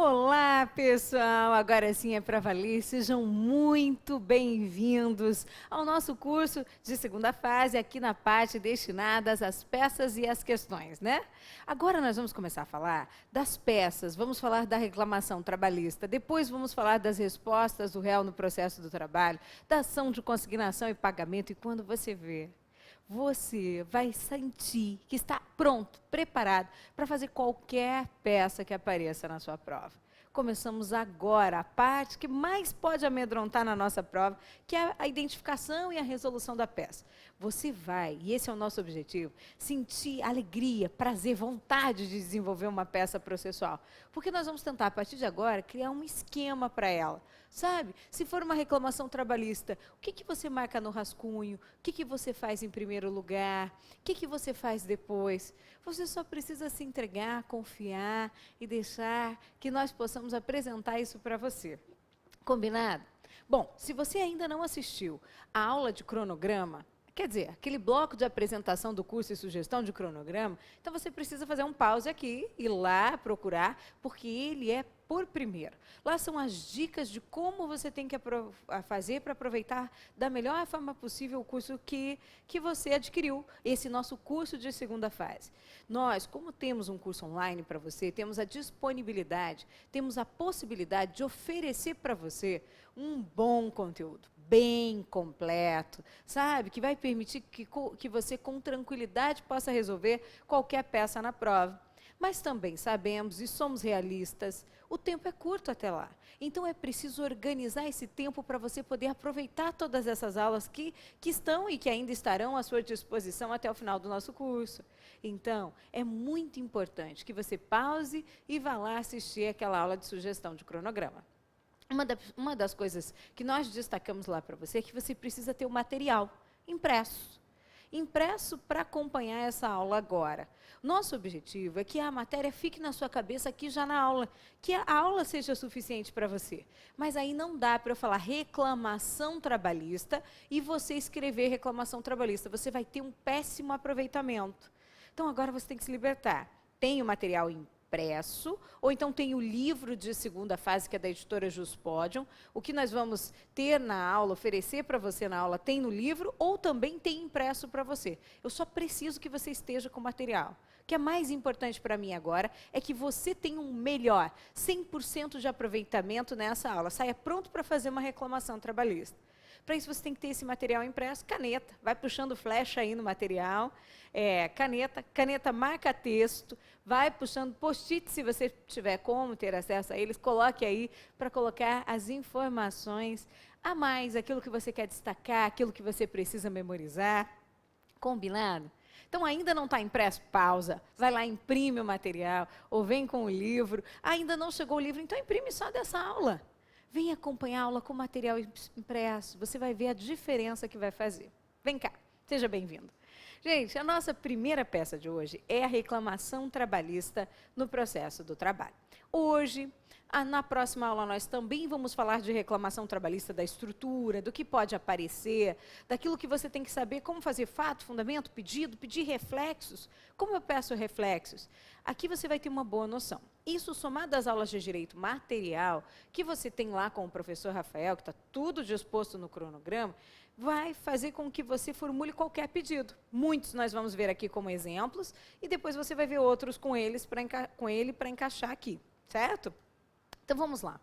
Olá, pessoal! Agora sim é para valer. Sejam muito bem-vindos ao nosso curso de segunda fase, aqui na parte destinada às peças e às questões, né? Agora nós vamos começar a falar das peças, vamos falar da reclamação trabalhista, depois vamos falar das respostas do réu no processo do trabalho, da ação de consignação e pagamento, e quando você vê, você vai sentir que está pronto, preparado para fazer qualquer peça que apareça na sua prova. Começamos agora a parte que mais pode amedrontar na nossa prova, que é a identificação e a resolução da peça. Você vai, e esse é o nosso objetivo, sentir alegria, prazer, vontade de desenvolver uma peça processual. Porque nós vamos tentar, a partir de agora, criar um esquema para ela. Sabe? Se for uma reclamação trabalhista, o que você marca no rascunho? O que você faz em primeiro lugar? O que você faz depois? Você só precisa se entregar, confiar e deixar que nós possamos apresentar isso para você. Combinado? Bom, se você ainda não assistiu a aula de cronograma, quer dizer, aquele bloco de apresentação do curso e sugestão de cronograma, então você precisa fazer um pause aqui, ir lá procurar, porque ele é por primeiro. Lá são as dicas de como você tem que fazer para aproveitar da melhor forma possível o curso que você adquiriu, esse nosso curso de segunda fase. Nós, como temos um curso online para você, temos a disponibilidade, temos a possibilidade de oferecer para você um bom conteúdo, bem completo, sabe? Que vai permitir que você, com tranquilidade, possa resolver qualquer peça na prova. Mas também sabemos e somos realistas, o tempo é curto até lá. Então é preciso organizar esse tempo para você poder aproveitar todas essas aulas que estão e que ainda estarão à sua disposição até o final do nosso curso. Então, é muito importante que você pause e vá lá assistir aquela aula de sugestão de cronograma. Uma das coisas que nós destacamos lá para você é que você precisa ter o material impresso. Impresso para acompanhar essa aula agora. Nosso objetivo é que a matéria fique na sua cabeça aqui já na aula, que a aula seja suficiente para você. Mas aí não dá para eu falar reclamação trabalhista e você escrever reclamação trabalhista. Você vai ter um péssimo aproveitamento. Então agora você tem que se libertar. Tem o material impresso, ou então tem o livro de segunda fase, que é da editora Juspodium. O que nós vamos ter na aula, oferecer para você na aula, tem no livro, ou também tem impresso para você. Eu só preciso que você esteja com o material. O que é mais importante para mim agora é que você tenha um melhor, 100% de aproveitamento nessa aula. Saia pronto para fazer uma reclamação trabalhista. Para isso você tem que ter esse material impresso, caneta, vai puxando flecha aí no material, caneta marca texto, vai puxando post-it, se você tiver como ter acesso a eles, coloque aí para colocar as informações a mais, aquilo que você quer destacar, aquilo que você precisa memorizar. Combinado? Então, ainda não está impresso? Pausa. Vai lá, imprime o material, ou vem com o livro. Ainda não chegou o livro? Então, imprime só dessa aula. Vem acompanhar a aula com material impresso. Você vai ver a diferença que vai fazer. Vem cá, seja bem-vindo. Gente, a nossa primeira peça de hoje é a reclamação trabalhista no processo do trabalho. Hoje, na próxima aula, nós também vamos falar de reclamação trabalhista da estrutura, do que pode aparecer, daquilo que você tem que saber, como fazer fato, fundamento, pedido, pedir reflexos. Como eu peço reflexos? Aqui você vai ter uma boa noção. Isso somado às aulas de direito material, que você tem lá com o professor Rafael, que está tudo disposto no cronograma, vai fazer com que você formule qualquer pedido. Muitos nós vamos ver aqui como exemplos, e depois você vai ver outros com ele para encaixar aqui, certo? Então, vamos lá.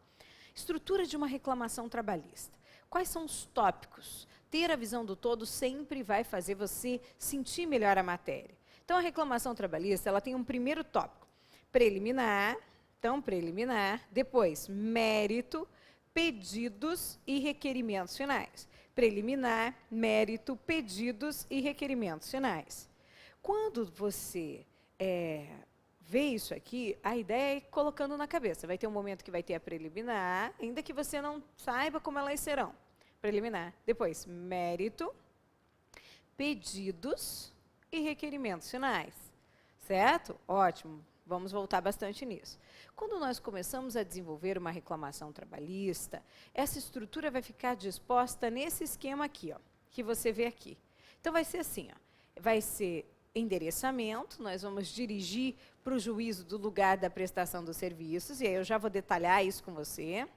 Estrutura de uma reclamação trabalhista. Quais são os tópicos? Ter a visão do todo sempre vai fazer você sentir melhor a matéria. Então, a reclamação trabalhista, ela tem um primeiro tópico. Preliminar, então, preliminar. Depois, mérito, pedidos e requerimentos finais. Preliminar, mérito, pedidos e requerimentos finais. Quando você vê isso aqui, a ideia é ir colocando na cabeça. Vai ter um momento que vai ter a preliminar, ainda que você não saiba como elas serão. Preliminar. Depois, mérito, pedidos e requerimentos finais. Certo? Ótimo. Vamos voltar bastante nisso. Quando nós começamos a desenvolver uma reclamação trabalhista, essa estrutura vai ficar disposta nesse esquema aqui, ó, que você vê aqui. Então, vai ser assim, ó, vai ser endereçamento, nós vamos dirigir para o juízo do lugar da prestação dos serviços, e aí eu já vou detalhar isso com você.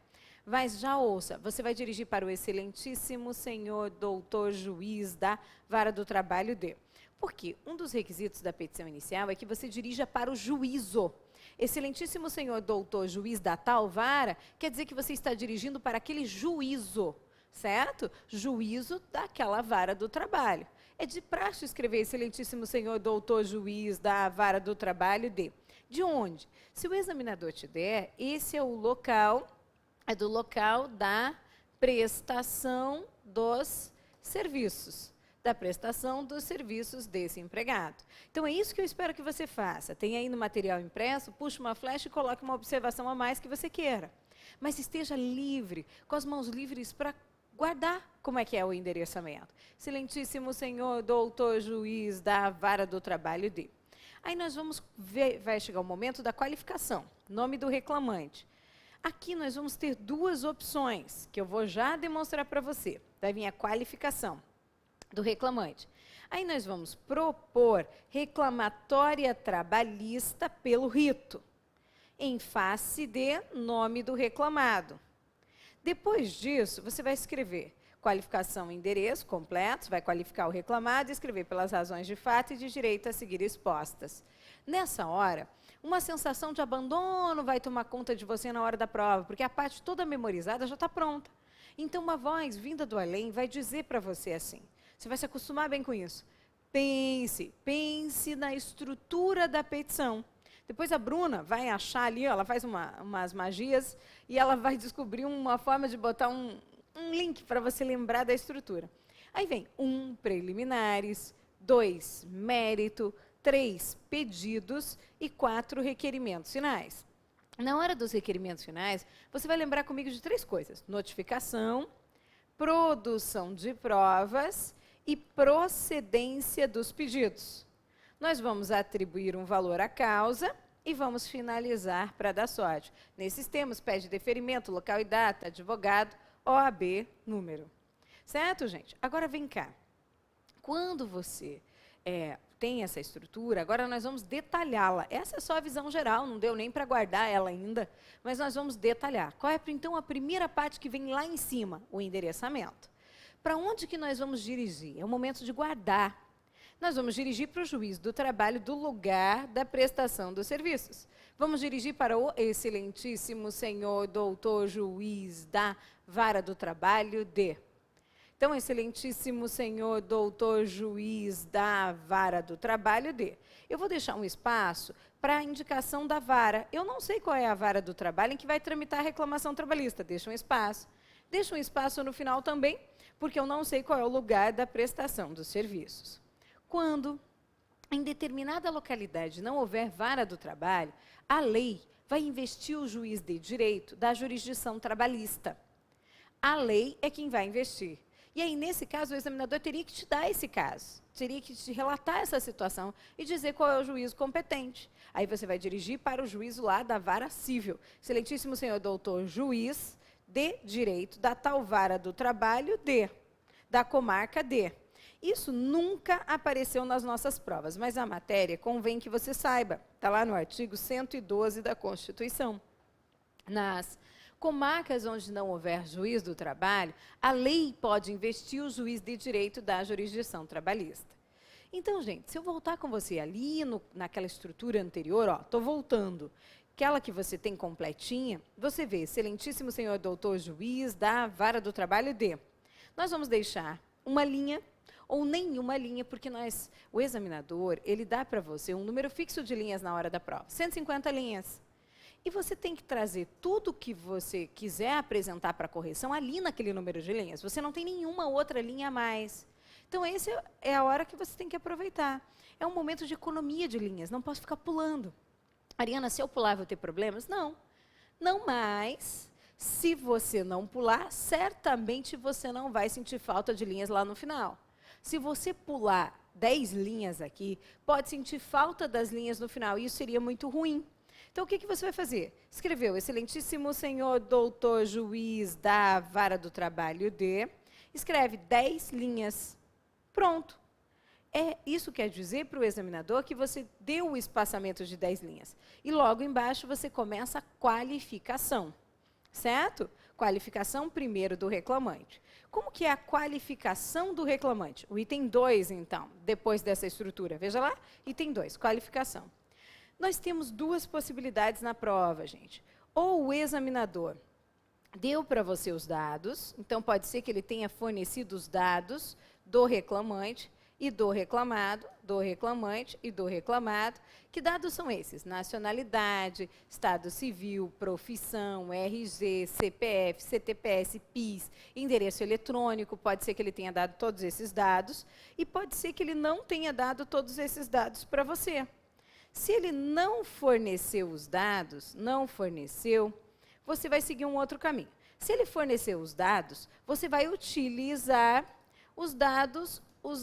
Mas já ouça, você vai dirigir para o excelentíssimo senhor doutor juiz da Vara do Trabalho de... Porque um dos requisitos da petição inicial é que você dirija para o juízo. Excelentíssimo senhor doutor juiz da tal vara, quer dizer que você está dirigindo para aquele juízo, certo? Juízo daquela vara do trabalho. É de praxe escrever excelentíssimo senhor doutor juiz da Vara do Trabalho de... De onde? Se o examinador te der, esse é o local, é do local da prestação dos serviços. Da prestação dos serviços desse empregado. Então, é isso que eu espero que você faça. Tem aí no material impresso, puxe uma flecha e coloque uma observação a mais que você queira. Mas esteja livre, com as mãos livres para guardar como é que é o endereçamento. Excelentíssimo senhor doutor juiz da Vara do Trabalho de... Aí nós vamos ver, vai chegar o momento da qualificação, nome do reclamante. Aqui nós vamos ter duas opções, que eu vou já demonstrar para você. Vai vir a qualificação do reclamante. Aí nós vamos propor reclamatória trabalhista pelo rito, em face de nome do reclamado. Depois disso, você vai escrever qualificação e endereço completos, vai qualificar o reclamado e escrever pelas razões de fato e de direito a seguir expostas. Nessa hora, uma sensação de abandono vai tomar conta de você na hora da prova, porque a parte toda memorizada já está pronta. Então, uma voz vinda do além vai dizer para você assim, você vai se acostumar bem com isso. Pense na estrutura da petição. Depois a Bruna vai achar ali, ela faz umas magias e ela vai descobrir uma forma de botar um link para você lembrar da estrutura. Aí vem 1, preliminares, 2, mérito, 3, pedidos e 4, requerimentos finais. Na hora dos requerimentos finais, você vai lembrar comigo de 3 coisas. Notificação, produção de provas e procedência dos pedidos. Nós vamos atribuir um valor à causa e vamos finalizar para dar sorte. Nesses termos, pede deferimento, local e data, advogado, OAB, número. Certo, gente? Agora vem cá. Quando você tem essa estrutura, agora nós vamos detalhá-la. Essa é só a visão geral, não deu nem para guardar ela ainda, mas nós vamos detalhar. Qual é, então, a primeira parte que vem lá em cima? O endereçamento. Para onde que nós vamos dirigir? É o momento de guardar. Nós vamos dirigir para o juiz do trabalho do lugar da prestação dos serviços. Vamos dirigir para o excelentíssimo senhor doutor juiz da Vara do Trabalho de... Então, excelentíssimo senhor doutor juiz da Vara do Trabalho de... Eu vou deixar um espaço para a indicação da vara. Eu não sei qual é a vara do trabalho em que vai tramitar a reclamação trabalhista. Deixa um espaço. Deixa um espaço no final também, porque eu não sei qual é o lugar da prestação dos serviços. Quando em determinada localidade não houver vara do trabalho, a lei vai investir o juiz de direito da jurisdição trabalhista. A lei é quem vai investir. E aí, nesse caso, o examinador teria que te dar esse caso, teria que te relatar essa situação e dizer qual é o juízo competente. Aí você vai dirigir para o juízo lá da vara civil. Excelentíssimo senhor doutor juiz de direito da tal vara do trabalho da comarca de... Isso nunca apareceu nas nossas provas, mas a matéria convém que você saiba. Está lá no artigo 112 da Constituição. Nas comarcas onde não houver juiz do trabalho, a lei pode investir o juiz de direito da jurisdição trabalhista. Então, gente, se eu voltar com você ali naquela estrutura anterior, estou voltando, aquela que você tem completinha, você vê, excelentíssimo senhor doutor juiz da Vara do Trabalho de... Nós vamos deixar uma linha ou nenhuma linha, porque o examinador, ele dá para você um número fixo de linhas na hora da prova, 150 linhas. E você tem que trazer tudo que você quiser apresentar para correção ali naquele número de linhas. Você não tem nenhuma outra linha a mais. Então, essa é a hora que você tem que aproveitar. É um momento de economia de linhas, não posso ficar pulando. Ariana, se eu pular, vou ter problemas? Não. Não mais. Se você não pular, certamente você não vai sentir falta de linhas lá no final. Se você pular 10 linhas aqui, pode sentir falta das linhas no final, e isso seria muito ruim. Então, o que você vai fazer? Escreveu, excelentíssimo senhor doutor juiz da Vara do Trabalho de... Escreve 10 linhas. Pronto. Isso quer dizer para o examinador que você deu o espaçamento de 10 linhas. E logo embaixo você começa a qualificação, certo? Qualificação primeiro do reclamante. Como que é a qualificação do reclamante? O item 2, então, depois dessa estrutura. Veja lá, item 2, qualificação. Nós temos duas possibilidades na prova, gente. Ou o examinador deu para você os dados, então pode ser que ele tenha fornecido os dados do reclamante e do reclamado, do reclamante e do reclamado. Que dados são esses? Nacionalidade, estado civil, profissão, RG, CPF, CTPS, PIS, endereço eletrônico. Pode ser que ele tenha dado todos esses dados e pode ser que ele não tenha dado todos esses dados para você. Se ele não forneceu os dados, você vai seguir um outro caminho. Se ele forneceu os dados, você vai utilizar os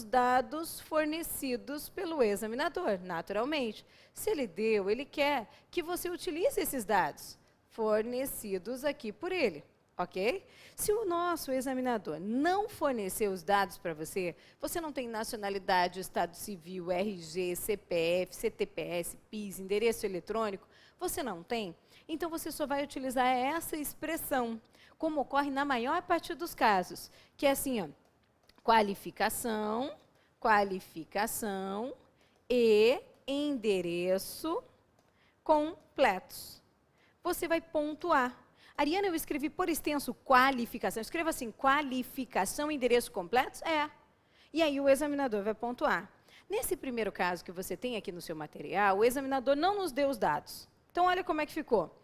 dados fornecidos pelo examinador, naturalmente. Se ele deu, ele quer que você utilize esses dados fornecidos aqui por ele, ok? Se o nosso examinador não fornecer os dados para você, você não tem nacionalidade, estado civil, RG, CPF, CTPS, PIS, endereço eletrônico, você não tem, então você só vai utilizar essa expressão, como ocorre na maior parte dos casos, que é assim, ó, qualificação e endereço completos. Você vai pontuar. Ariana, eu escrevi por extenso qualificação. Escreva assim, qualificação e endereço completos? E aí o examinador vai pontuar. Nesse primeiro caso que você tem aqui no seu material, o examinador não nos deu os dados. Então, olha como é que ficou.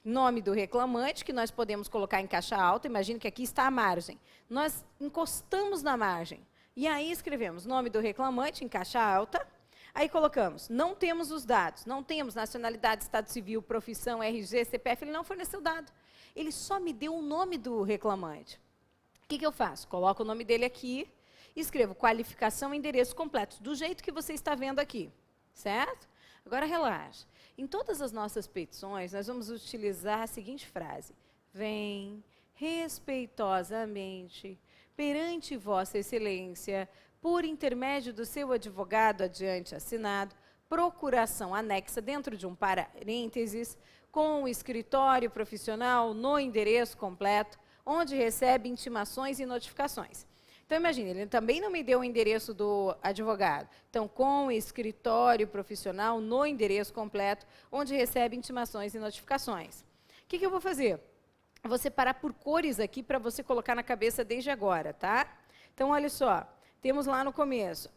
Nome do reclamante, que nós podemos colocar em caixa alta. Imagine que aqui está a margem. Nós encostamos na margem. E aí escrevemos nome do reclamante em caixa alta. Aí colocamos, não temos os dados, não temos nacionalidade, estado civil, profissão, RG, CPF, ele não forneceu dado. Ele só me deu o nome do reclamante. O que eu faço? Coloco o nome dele aqui, escrevo qualificação e endereço completos, do jeito que você está vendo aqui, certo? Agora relaxa. Em todas as nossas petições, nós vamos utilizar a seguinte frase. Vem respeitosamente perante Vossa Excelência, por intermédio do seu advogado adiante assinado, procuração anexa dentro de um parênteses, com o escritório profissional no endereço completo, onde recebe intimações e notificações. Então, imagine, ele também não me deu o endereço do advogado. Então, com o escritório profissional no endereço completo, onde recebe intimações e notificações. O que eu vou fazer? Eu vou separar por cores aqui para você colocar na cabeça desde agora, tá? Então, olha só. Temos lá no começo,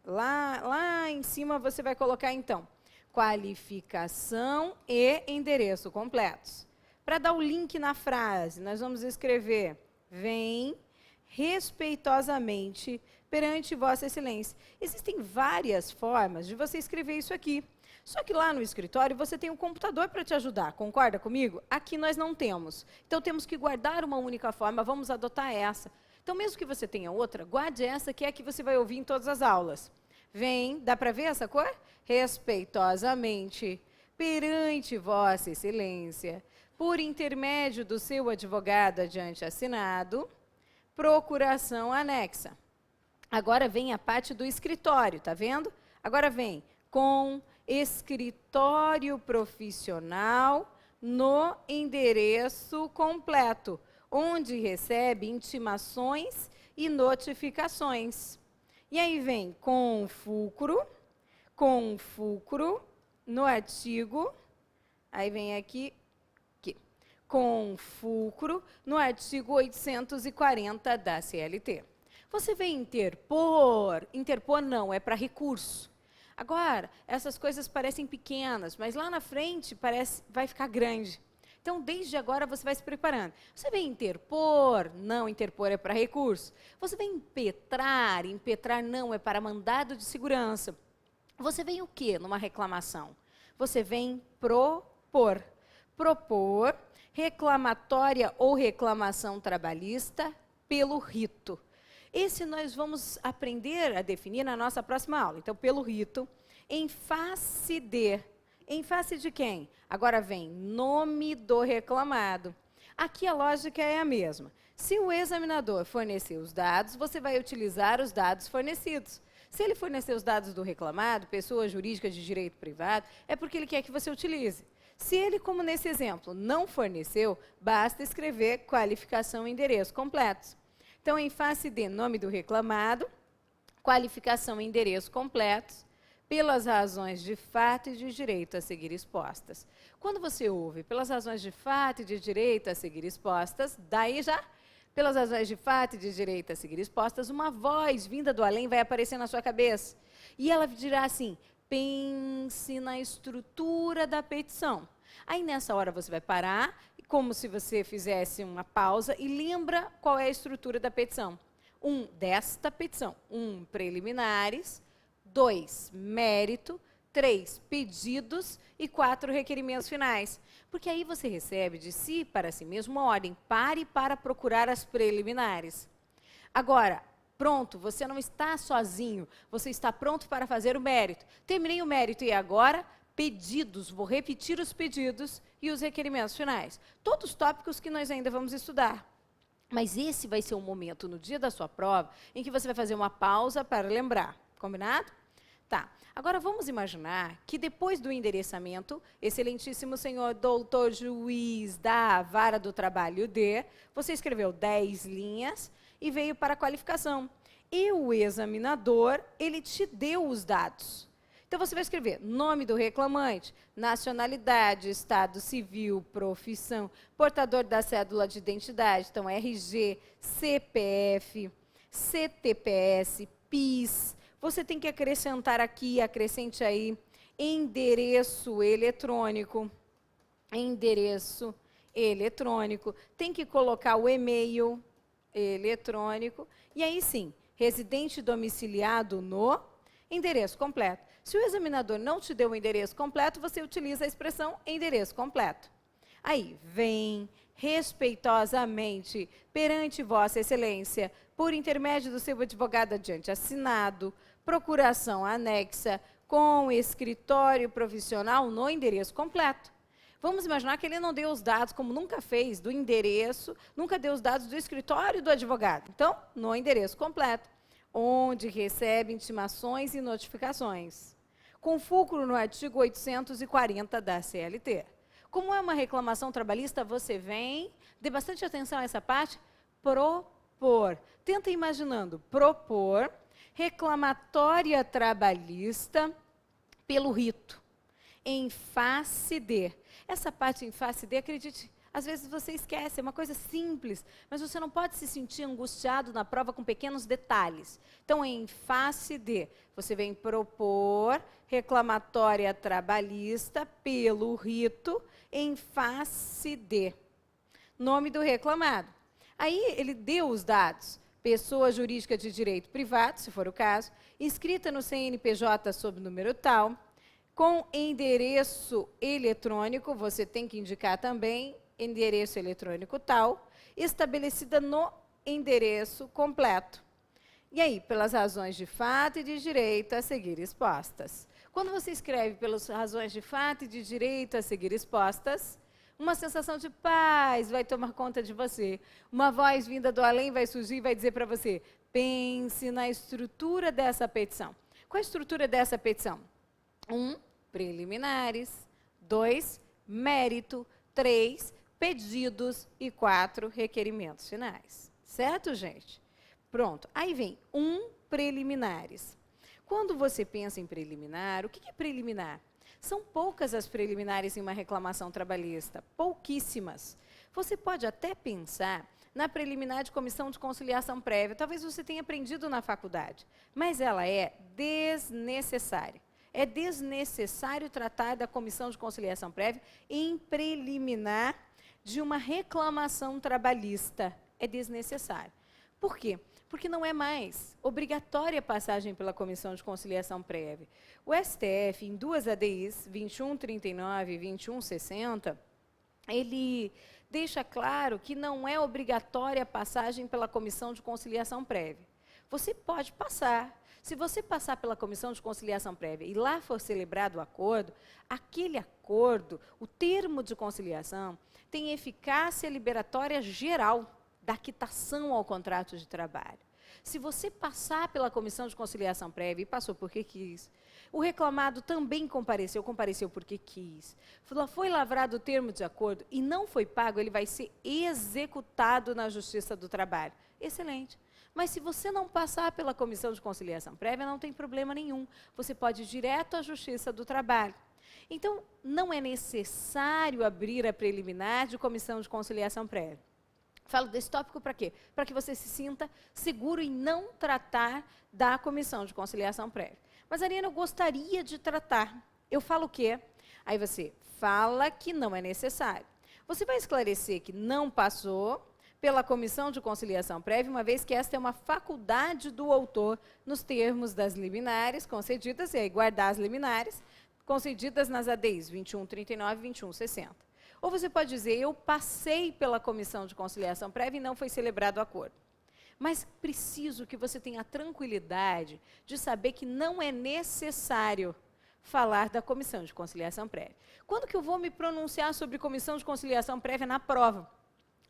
lá em cima você vai colocar, então, qualificação e endereço completos. Para dar o link na frase, nós vamos escrever, vem respeitosamente perante Vossa Excelência. Existem várias formas de você escrever isso aqui. Só que lá no escritório você tem um computador para te ajudar, concorda comigo? Aqui nós não temos. Então, temos que guardar uma única forma, vamos adotar essa. Então, mesmo que você tenha outra, guarde essa, que é a que você vai ouvir em todas as aulas. Vem, dá para ver essa cor? Respeitosamente, perante Vossa Excelência, por intermédio do seu advogado adiante assinado, procuração anexa. Agora vem a parte do escritório, tá vendo? Agora vem com escritório profissional no endereço completo, onde recebe intimações e notificações. E aí vem com fulcro no artigo, aí vem aqui, com fulcro no artigo 840 da CLT. Você vem interpor não, é para recurso. Agora, essas coisas parecem pequenas, mas lá na frente vai ficar grande. Então, desde agora, você vai se preparando. Você vem interpor, não, interpor é para recurso. Você vem impetrar não, é para mandado de segurança. Você vem o quê numa reclamação? Você vem propor. Propor reclamatória ou reclamação trabalhista pelo rito. Esse nós vamos aprender a definir na nossa próxima aula. Então, pelo rito, em face de... Em face de quem? Agora vem nome do reclamado. Aqui a lógica é a mesma. Se o examinador fornecer os dados, você vai utilizar os dados fornecidos. Se ele fornecer os dados do reclamado, pessoa jurídica de direito privado, é porque ele quer que você utilize. Se ele, como nesse exemplo, não forneceu, basta escrever qualificação e endereço completos. Então, em face de nome do reclamado, qualificação e endereço completos, pelas razões de fato e de direito a seguir expostas. Quando você ouve pelas razões de fato e de direito a seguir expostas, daí já, pelas razões de fato e de direito a seguir expostas, uma voz vinda do além vai aparecer na sua cabeça. E ela dirá assim: pense na estrutura da petição. Aí, nessa hora, você vai parar, como se você fizesse uma pausa, e lembra qual é a estrutura da petição. Desta petição. 1, preliminares. 2, mérito. 3, pedidos. E 4, requerimentos finais. Porque aí você recebe de si para si mesmo uma ordem: pare para procurar as preliminares. Agora, pronto, você não está sozinho, você está pronto para fazer o mérito. Terminei o mérito e agora, pedidos, vou repetir os pedidos e os requerimentos finais. Todos tópicos que nós ainda vamos estudar. Mas esse vai ser um momento no dia da sua prova em que você vai fazer uma pausa para lembrar. Combinado? Tá. Agora vamos imaginar que depois do endereçamento, excelentíssimo senhor doutor juiz da Vara do Trabalho D, você escreveu 10 linhas e veio para a qualificação. E o examinador, ele te deu os dados. Então, você vai escrever nome do reclamante, nacionalidade, estado civil, profissão, portador da cédula de identidade, então RG, CPF, CTPS, PIS. Você tem que acrescentar aqui, acrescente aí, endereço eletrônico. Endereço eletrônico. Tem que colocar o e-mail eletrônico. E aí sim, residente domiciliado no endereço completo. Se o examinador não te deu o endereço completo, você utiliza a expressão endereço completo. Aí, vem respeitosamente perante Vossa Excelência, por intermédio do seu advogado adiante assinado, procuração anexa com escritório profissional no endereço completo. Vamos imaginar que ele não deu os dados, como nunca fez, do endereço, nunca deu os dados do escritório do advogado. Então, no endereço completo, onde recebe intimações e notificações, com fulcro no artigo 840 da CLT. Como é uma reclamação trabalhista, você vem, dê bastante atenção a essa parte, propor. Tenta imaginando, propor reclamatória trabalhista pelo rito, em face de. Essa parte em face de, acredite, às vezes você esquece, é uma coisa simples, mas você não pode se sentir angustiado na prova com pequenos detalhes. Então, em face de, você vem propor reclamatória trabalhista pelo rito, em face de. Nome do reclamado. Aí, ele deu os dados. Pessoa jurídica de direito privado, se for o caso, inscrita no CNPJ sob número tal, com endereço eletrônico, você tem que indicar também endereço eletrônico tal, estabelecida no endereço completo. E aí, pelas razões de fato e de direito a seguir expostas. Quando você escreve pelas razões de fato e de direito a seguir expostas, uma sensação de paz vai tomar conta de você. Uma voz vinda do além vai surgir e vai dizer para você: pense na estrutura dessa petição. Qual a estrutura dessa petição? 1, preliminares. 2, mérito. 3, pedidos. E 4, requerimentos finais. Certo, gente? Pronto. Aí vem preliminares. Quando você pensa em preliminar, o que é preliminar? São poucas as preliminares em uma reclamação trabalhista, pouquíssimas. Você pode até pensar na preliminar de comissão de conciliação prévia, talvez você tenha aprendido na faculdade, mas ela é desnecessária. É desnecessário tratar da comissão de conciliação prévia em preliminar de uma reclamação trabalhista. É desnecessário. Por quê? Porque não é mais obrigatória a passagem pela comissão de conciliação prévia. O STF, em 2 ADIs, 2139 e 2160, ele deixa claro que não é obrigatória a passagem pela comissão de conciliação prévia. Você pode passar. Se você passar pela comissão de conciliação prévia e lá for celebrado o acordo, aquele acordo, o termo de conciliação, tem eficácia liberatória geral da quitação ao contrato de trabalho. Se você passar pela comissão de conciliação prévia e passou porque quis, o reclamado também compareceu porque quis, foi lavrado o termo de acordo e não foi pago, ele vai ser executado na Justiça do Trabalho. Excelente. Mas se você não passar pela comissão de conciliação prévia, não tem problema nenhum. Você pode ir direto à Justiça do Trabalho. Então, não é necessário abrir a preliminar de comissão de conciliação prévia. Falo desse tópico para quê? Para que você se sinta seguro em não tratar da comissão de conciliação prévia. Mas, Ariana, eu gostaria de tratar. Eu falo o quê? Aí você fala que não é necessário. Você vai esclarecer que não passou pela comissão de conciliação prévia, uma vez que esta é uma faculdade do autor nos termos das liminares concedidas, e aí guardar as liminares, concedidas nas ADIs 2139 e 2160. Ou você pode dizer, eu passei pela comissão de conciliação prévia e não foi celebrado o acordo. Mas preciso que você tenha a tranquilidade de saber que não é necessário falar da comissão de conciliação prévia. Quando que eu vou me pronunciar sobre comissão de conciliação prévia na prova?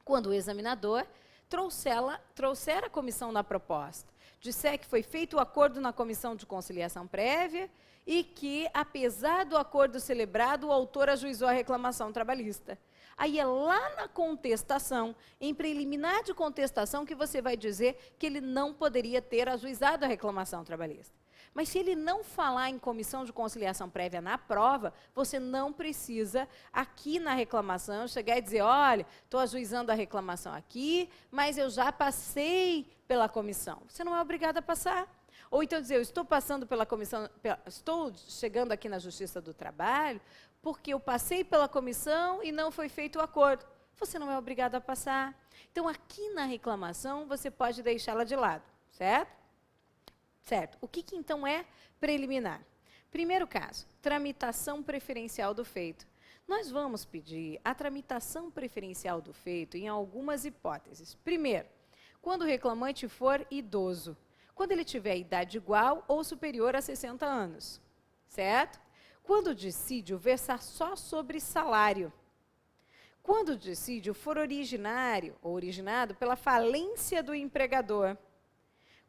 Quando o examinador trouxer a comissão na proposta, disser que foi feito o acordo na comissão de conciliação prévia e que, apesar do acordo celebrado, o autor ajuizou a reclamação trabalhista. Aí é lá na contestação, em preliminar de contestação, que você vai dizer que ele não poderia ter ajuizado a reclamação trabalhista. Mas se ele não falar em comissão de conciliação prévia na prova, você não precisa, aqui na reclamação, chegar e dizer, olha, estou ajuizando a reclamação aqui, mas eu já passei pela comissão. Você não é obrigado a passar. Ou então dizer, eu estou passando pela comissão, estou chegando aqui na Justiça do Trabalho, porque eu passei pela comissão e não foi feito o acordo. Você não é obrigado a passar. Então, aqui na reclamação, você pode deixá-la de lado, certo? Certo. O que então é preliminar? Primeiro caso, tramitação preferencial do feito. Nós vamos pedir a tramitação preferencial do feito em algumas hipóteses. Primeiro, quando o reclamante for idoso, quando ele tiver idade igual ou superior a 60 anos, certo? Quando o dissídio versar só sobre salário. Quando o dissídio for originário ou originado pela falência do empregador.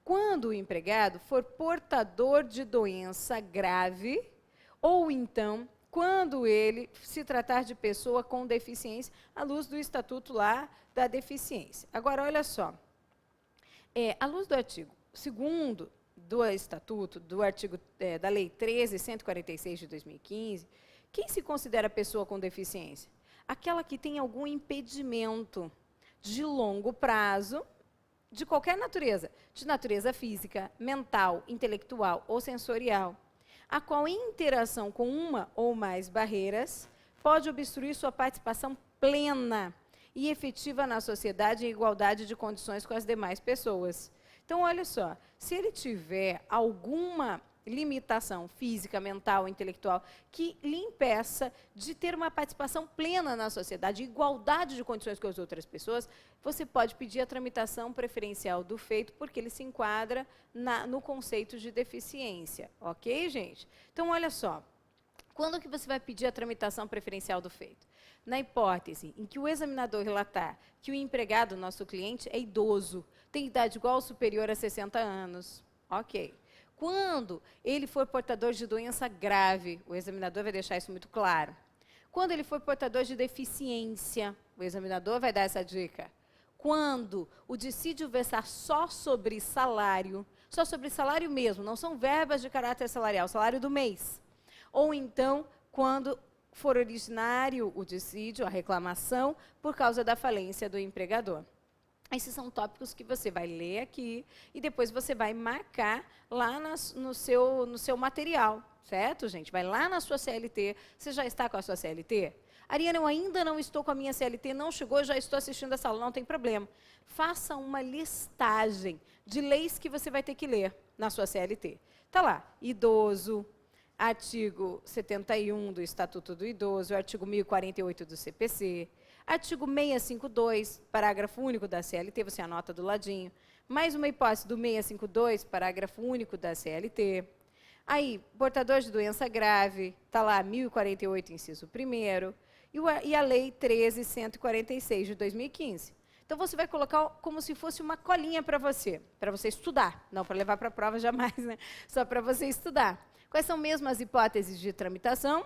Quando o empregado for portador de doença grave, ou então, quando ele se tratar de pessoa com deficiência, à luz do estatuto lá da deficiência. Agora, olha só, à luz do artigo 2º do estatuto, do artigo da Lei 13.146 de 2015, quem se considera pessoa com deficiência? Aquela que tem algum impedimento de longo prazo, de qualquer natureza, de natureza física, mental, intelectual ou sensorial, a qual interação com uma ou mais barreiras pode obstruir sua participação plena e efetiva na sociedade em igualdade de condições com as demais pessoas. Então, olha só, se ele tiver alguma limitação física, mental, intelectual, que lhe impeça de ter uma participação plena na sociedade, igualdade de condições com as outras pessoas, você pode pedir a tramitação preferencial do feito, porque ele se enquadra no conceito de deficiência. Ok, gente? Então, olha só, quando que você vai pedir a tramitação preferencial do feito? Na hipótese em que o examinador relatar que o empregado, nosso cliente, é idoso, tem idade igual ou superior a 60 anos. Ok. Quando ele for portador de doença grave, o examinador vai deixar isso muito claro. Quando ele for portador de deficiência, o examinador vai dar essa dica. Quando o dissídio versar só sobre salário mesmo, não são verbas de caráter salarial, salário do mês. Ou então, quando for originário o dissídio, a reclamação, por causa da falência do empregador. Esses são tópicos que você vai ler aqui e depois você vai marcar lá no seu material, certo, gente? Vai lá na sua CLT. Você já está com a sua CLT? Ariana, eu ainda não estou com a minha CLT, não chegou, já estou assistindo essa aula, não tem problema. Faça uma listagem de leis que você vai ter que ler na sua CLT. Está lá, idoso, artigo 71 do Estatuto do Idoso, artigo 1048 do CPC, artigo 652, parágrafo único da CLT, você anota do ladinho. Mais uma hipótese do 652, parágrafo único da CLT. Aí, portador de doença grave, está lá 1048, inciso 1º, e a Lei 13.146 de 2015. Então, você vai colocar como se fosse uma colinha para você estudar. Não para levar para a prova jamais, né? Só para você estudar. Quais são mesmo as hipóteses de tramitação?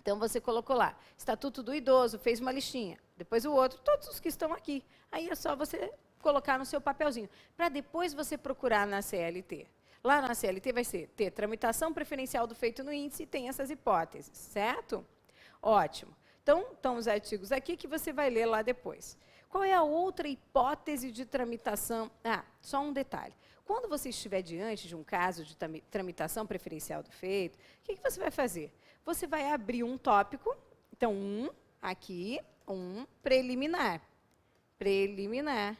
Então, você colocou lá, Estatuto do Idoso, fez uma listinha. Depois o outro, todos os que estão aqui. Aí é só você colocar no seu papelzinho, para depois você procurar na CLT. Lá na CLT vai ter tramitação preferencial do feito no índice e tem essas hipóteses, certo? Ótimo. Então, estão os artigos aqui que você vai ler lá depois. Qual é a outra hipótese de tramitação? Ah, só um detalhe. Quando você estiver diante de um caso de tramitação preferencial do feito, o que você vai fazer? Você vai abrir um tópico, então, preliminar. Preliminar.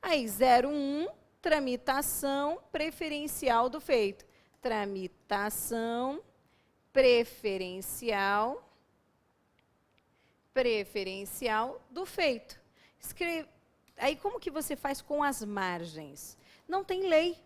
Aí, 01, tramitação preferencial do feito. Tramitação preferencial do feito. Aí, como que você faz com as margens? Não tem lei.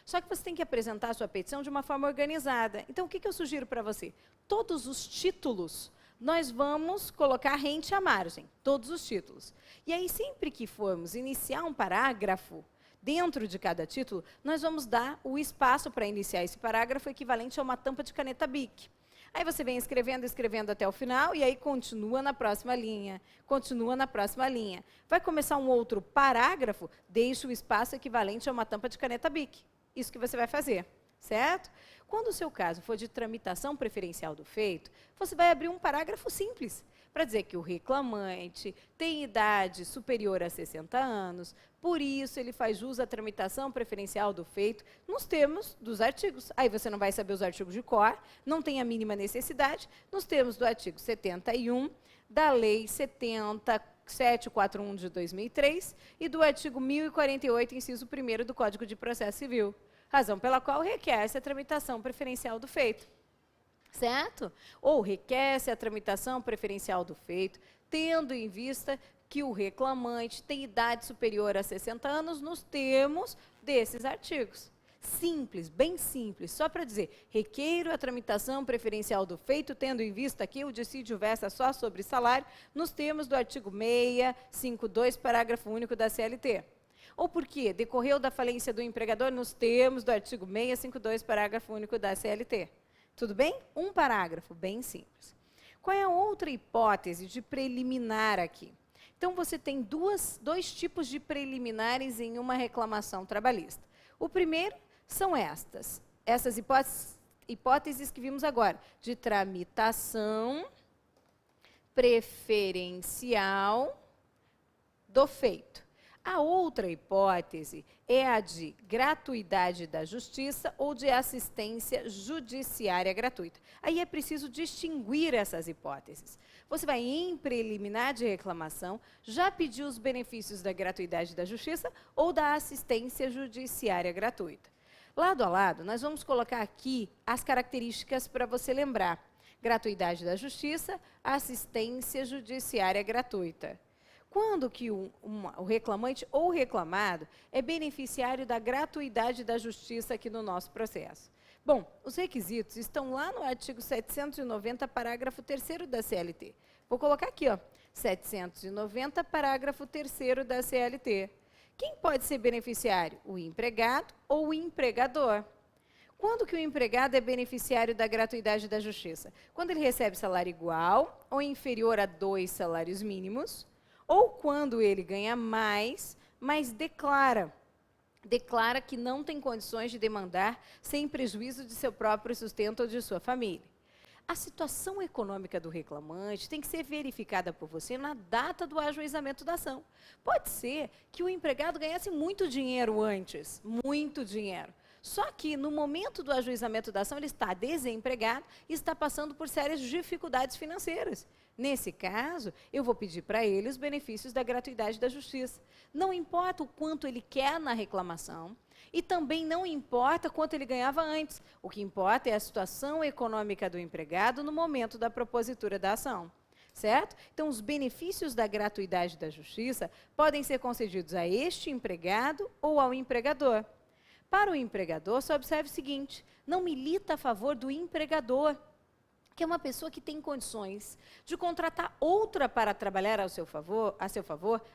Só que você tem que apresentar a sua petição de uma forma organizada. Então, o que eu sugiro para você? Todos os títulos, nós vamos colocar rente à margem. Todos os títulos. E aí, sempre que formos iniciar um parágrafo, dentro de cada título, nós vamos dar o espaço para iniciar esse parágrafo equivalente a uma tampa de caneta Bic. Aí você vem escrevendo até o final, e aí continua na próxima linha, continua na próxima linha. Vai começar um outro parágrafo, deixa o espaço equivalente a uma tampa de caneta Bic. Isso que você vai fazer, certo? Quando o seu caso for de tramitação preferencial do feito, você vai abrir um parágrafo simples, para dizer que o reclamante tem idade superior a 60 anos, por isso ele faz jus à tramitação preferencial do feito nos termos dos artigos. Aí você não vai saber os artigos de cor, não tem a mínima necessidade, nos termos do artigo 71 da Lei 741 de 2003 e do artigo 1048, inciso 1º do Código de Processo Civil, razão pela qual requer-se a tramitação preferencial do feito. Certo? Ou requer-se a tramitação preferencial do feito, tendo em vista que o reclamante tem idade superior a 60 anos nos termos desses artigos. Simples, bem simples, só para dizer, requeiro a tramitação preferencial do feito, tendo em vista que o dissídio versa só sobre salário, nos termos do artigo 652, parágrafo único da CLT. Ou por quê? Decorreu da falência do empregador nos termos do artigo 652, parágrafo único da CLT. Tudo bem? Um parágrafo, bem simples. Qual é a outra hipótese de preliminar aqui? Então, você tem dois tipos de preliminares em uma reclamação trabalhista. O primeiro são essas hipóteses que vimos agora, de tramitação preferencial do feito. A outra hipótese é a de gratuidade da justiça ou de assistência judiciária gratuita. Aí é preciso distinguir essas hipóteses. Você vai, em preliminar de reclamação, já pedir os benefícios da gratuidade da justiça ou da assistência judiciária gratuita. Lado a lado, nós vamos colocar aqui as características para você lembrar. Gratuidade da justiça, assistência judiciária gratuita. Quando que o reclamante ou reclamado é beneficiário da gratuidade da justiça aqui no nosso processo? Bom, os requisitos estão lá no artigo 790, parágrafo 3º da CLT. Vou colocar aqui, ó, 790, parágrafo 3º da CLT. Quem pode ser beneficiário? O empregado ou o empregador. Quando que o empregado é beneficiário da gratuidade da justiça? Quando ele recebe salário igual ou inferior a 2 salários mínimos, ou quando ele ganha mais, mas declara que não tem condições de demandar sem prejuízo de seu próprio sustento ou de sua família. A situação econômica do reclamante tem que ser verificada por você na data do ajuizamento da ação. Pode ser que o empregado ganhasse muito dinheiro antes, muito dinheiro. Só que, no momento do ajuizamento da ação, ele está desempregado e está passando por sérias dificuldades financeiras. Nesse caso, eu vou pedir para ele os benefícios da gratuidade da justiça. Não importa o quanto ele quer na reclamação e também não importa quanto ele ganhava antes. O que importa é a situação econômica do empregado no momento da propositura da ação. Certo? Então, os benefícios da gratuidade da justiça podem ser concedidos a este empregado ou ao empregador. Para o empregador, só observe o seguinte, não milita a favor do empregador. O que é uma pessoa que tem condições de contratar outra para trabalhar a seu favor,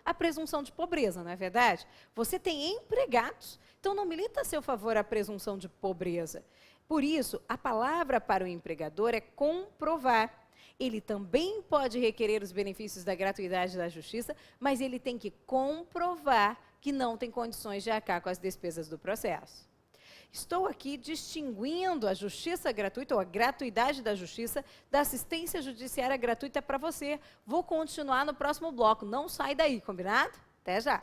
a presunção de pobreza, não é verdade? Você tem empregados, então não milita a seu favor a presunção de pobreza. Por isso, a palavra para o empregador é comprovar. Ele também pode requerer os benefícios da gratuidade da justiça, mas ele tem que comprovar que não tem condições de arcar com as despesas do processo. Estou aqui distinguindo a justiça gratuita, ou a gratuidade da justiça, da assistência judiciária gratuita para você. Vou continuar no próximo bloco. Não sai daí, combinado? Até já!